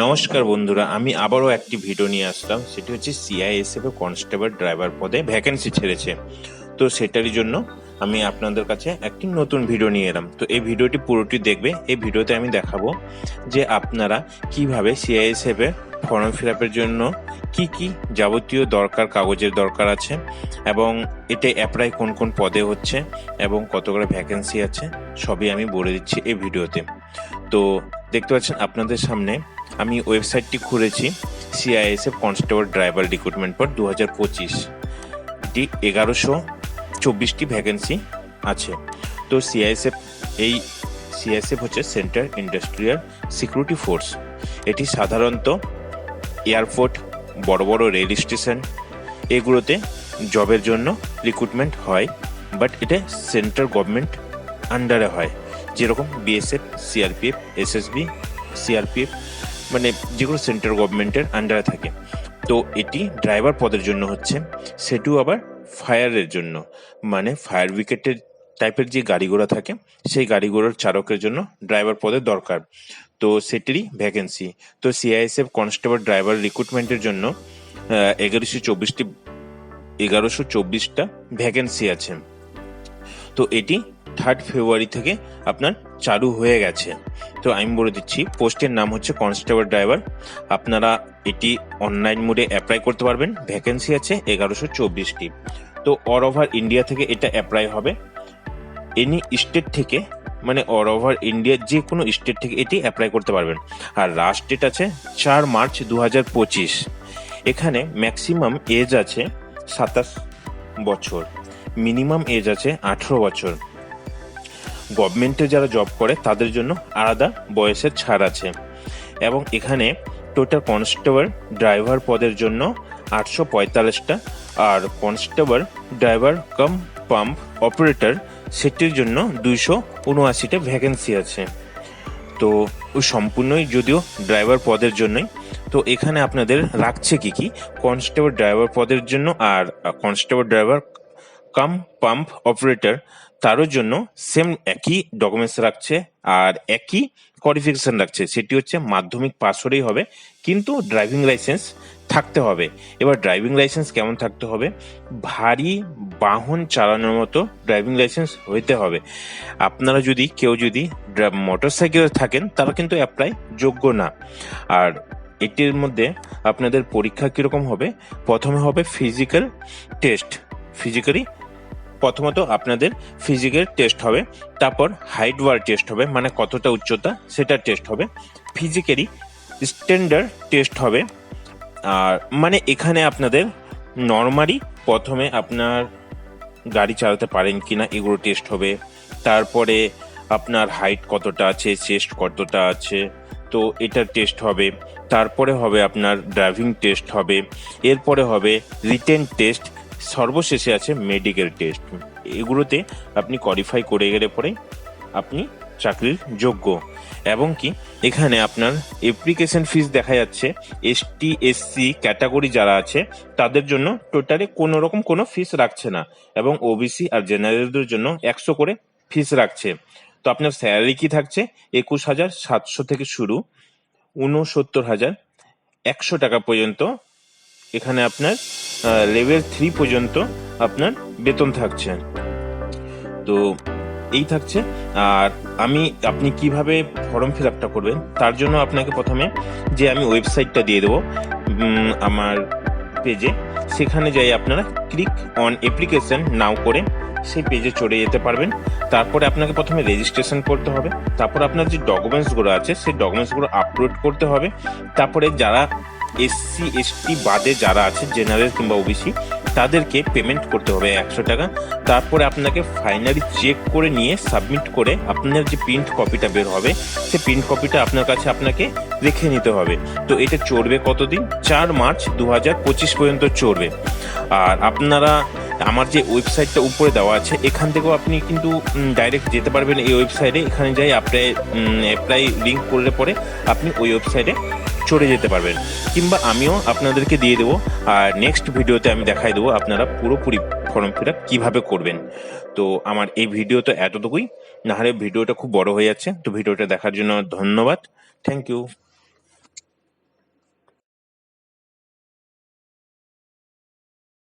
নমস্কার বন্ধুরা, আমি আবারও একটি ভিডিও নিয়ে আসলাম। সেটি হচ্ছে সিআইএসএফ এর কনস্টেবল ড্রাইভার পদে ভ্যাকেন্সি ছেড়েছে। তো সেটারই জন্য আমি আপনাদের কাছে একটি নতুন ভিডিও নিয়ে এলাম। তো এই ভিডিওটি পুরোটি দেখবে। এই ভিডিওতে আমি দেখাবো যে আপনারা কিভাবে সিআইএসএফ এর ফর্ম ফিল আপের জন্য কি কি যাবতীয় কাগজের দরকার আছে, এবং এটা অ্যাপ্লাই কোন কোন পদে হচ্ছে এবং কত করে ভ্যাকেন্সি আছে, সবই আমি বলে দিচ্ছি এই ভিডিওতে। তো দেখতে পাচ্ছেন আপনাদের সামনে আমি ওয়েবসাইটটি খুলেছি, সিআইএসএফ কনস্টেবল ড্রাইভার রিক্রুটমেন্ট পর 2025 টি 1124টি ভ্যাকেন্সি আছে। তো সিআইএসএফ হচ্ছে সেন্ট্রাল ইন্ডাস্ট্রিয়াল সিকিউরিটি ফোর্স। এটি সাধারণত এয়ারপোর্ট, বড় বড় রেল স্টেশন এগুলোতে জবের জন্য রিক্রুটমেন্ট হয়, বাট এটা সেন্ট্রাল গভর্নমেন্ট আন্ডারে হয়, যেরকম বিএসএফ, সিআরপিএফ, এসএসবি, সিআরপিএফ, মানে যেগুলো সেন্ট্রাল গভর্নমেন্টের আন্ডারে থাকে। তো এটি ড্রাইভার পদের জন্য হচ্ছে, সেটিও আবার ফায়ারের জন্য, মানে ফায়ার ব্রিগেডের টাইপের যে গাড়িগুলো থাকে সেই গাড়িগুলোর চালকের জন্য ড্রাইভার পদের দরকার। তো সেটিরই ভ্যাকেন্সি। তো সিআইএসএফ কনস্টেবল ড্রাইভার রিক্রুটমেন্টের জন্য 1124টা ভ্যাকেন্সি আছে। তো এটি 3 ফেব্রুয়ারি থেকে আপনার চালু হয়ে গেছে। তো আমি বলে দিচ্ছি, পোস্টের নাম হচ্ছে কনস্টেবল ড্রাইভার। আপনারা এটি অনলাইন মোডে অ্যাপ্লাই করতে পারবেন। ভ্যাকেন্সি আছে 1124টি। তো অল ওভার ইন্ডিয়া থেকে এটা অ্যাপ্লাই হবে। এনি স্টেট থেকে, মানে অল ওভার ইন্ডিয়ার যে কোনো স্টেট থেকে এটি অ্যাপ্লাই করতে পারবেন। আর লাস্ট ডেট আছে 4 মার্চ 2025। এখানে ম্যাক্সিমাম এজ আছে 27 বছর, মিনিমাম এজ আছে 18 বছর। গভর্নমেন্টে যারা জব করে তাদের জন্য আলাদা বয়সের ছাড় আছে। এবং এখানে টোটাল কনস্টেবল ড্রাইভার পদের জন্য 845টা, আর constable driver cum pump operator সেটির জন্য 279টা ভ্যাকেন্সি আছে। তো ওই সম্পূর্ণই যদিও ড্রাইভার পদের জন্যই। তো এখানে আপনাদের রাখছে কি কনস্টেবল ড্রাইভার পদের জন্য, আর constable driver cum pump operator তারও জন্য সেম একই ডকুমেন্টস রাখছে আর একই কোয়ালিফিকেশন রাখছে। সেটি হচ্ছে মাধ্যমিক পাস হলেই হবে, কিন্তু ড্রাইভিং লাইসেন্স থাকতে হবে। এবার ড্রাইভিং লাইসেন্স কেমন থাকতে হবে? ভারী বাহন চালানোর মতো ড্রাইভিং লাইসেন্স হইতে হবে। আপনারা কেউ যদি মোটর সাইকেলে থাকেন তারা কিন্তু অ্যাপ্লাই যোগ্য না। আর এটির মধ্যে আপনাদের পরীক্ষা কিরকম হবে? প্রথমে হবে ফিজিক্যাল টেস্ট। প্রথমত আপনাদের ফিজিক্যাল টেস্ট হবে, তারপর হাইট ওয়ার টেস্ট হবে, মানে কতটা উচ্চতা সেটা টেস্ট হবে। ফিজিক্যালি স্ট্যান্ডার্ড টেস্ট হবে। আর মানে এখানে আপনাদের নর্মালি প্রথমে আপনার গাড়ি চালাতে পারেন কিনা এগুলো টেস্ট হবে। তারপরে আপনার হাইট কতটা আছে, চেস্ট কতটা আছে, তো এটার টেস্ট হবে। তারপরে হবে আপনার ড্রাইভিং টেস্ট হবে। এরপরে হবে রিটেন টেস্ট। সর্বশেষে আছে মেডিকেল টেস্ট। এগুলোতে আপনি কোয়ালিফাই করে গেলে পরে আপনি চাকরির যোগ্য। এবং কি এখানে আপনার অ্যাপ্লিকেশন ফিস দেখা যাচ্ছে এসটি এসসি ক্যাটাগরি যারা আছে তাদের জন্য টোটালি কোনো রকম কোনো ফিস রাখছে না, এবং ওবিসি আর জেনারেলদের জন্য 100 করে ফিস রাখছে। তো আপনার স্যালারি কি থাকছে? 21,700 থেকে শুরু 69,100 টাকা পর্যন্ত। এখানে আপনার লেভেল 3 পর্যন্ত আপনার বেতন থাকছে। তো এই থাকছে। আর আপনি কিভাবে ফর্ম ফিল আপটা করবেন তার জন্য আপনাকে প্রথমে যে আমি ওয়েবসাইটটা দিয়ে দেবো আমার পেজে, সেখানে যাই আপনারা ক্লিক অন অ্যাপ্লিকেশন নাও করে সেই পেজে চলে যেতে পারবেন। তারপরে আপনাকে প্রথমে রেজিস্ট্রেশন করতে হবে। তারপর আপনার যে ডকুমেন্টসগুলো আছে সেই ডকুমেন্টসগুলো আপলোড করতে হবে। তারপরে যারা এসসি এসটি বাদে যারা আছে জেনারেল কিংবা ওবিসি তাদেরকে পেমেন্ট করতে হবে 100 টাকা। তারপরে আপনাকে ফাইনালি চেক করে নিয়ে সাবমিট করে আপনার যে প্রিন্ট কপিটা বের হবে সেই প্রিন্ট কপিটা আপনার কাছে আপনাকে রেখে নিতে হবে। তো এটা চলবে কতদিন? 4 মার্চ 2025 পর্যন্ত চলবে। আর আপনারা আমার যে ওয়েবসাইটটা উপরে দেওয়া আছে এখান থেকেও আপনি কিন্তু ডাইরেক্ট যেতে পারবেন এই ওয়েবসাইটে। এখানে যাই অ্যাপ্লাই লিঙ্ক করলে পরে আপনি ওই ওয়েবসাইটে চলে যেতে পারবেন, কিংবা আমিও আপনাদেরকে দিয়ে দেবো। আর নেক্সট ভিডিওতে আমি দেখাই দেবো আপনারা পুরোপুরি ফর্ম ফিল আপ কীভাবে করবেন। তো আমার এই ভিডিও তো এতটুকুই, নাহলে ভিডিওটা খুব বড় হয়ে যাচ্ছে। তো ভিডিওটা দেখার জন্য ধন্যবাদ। Thank you.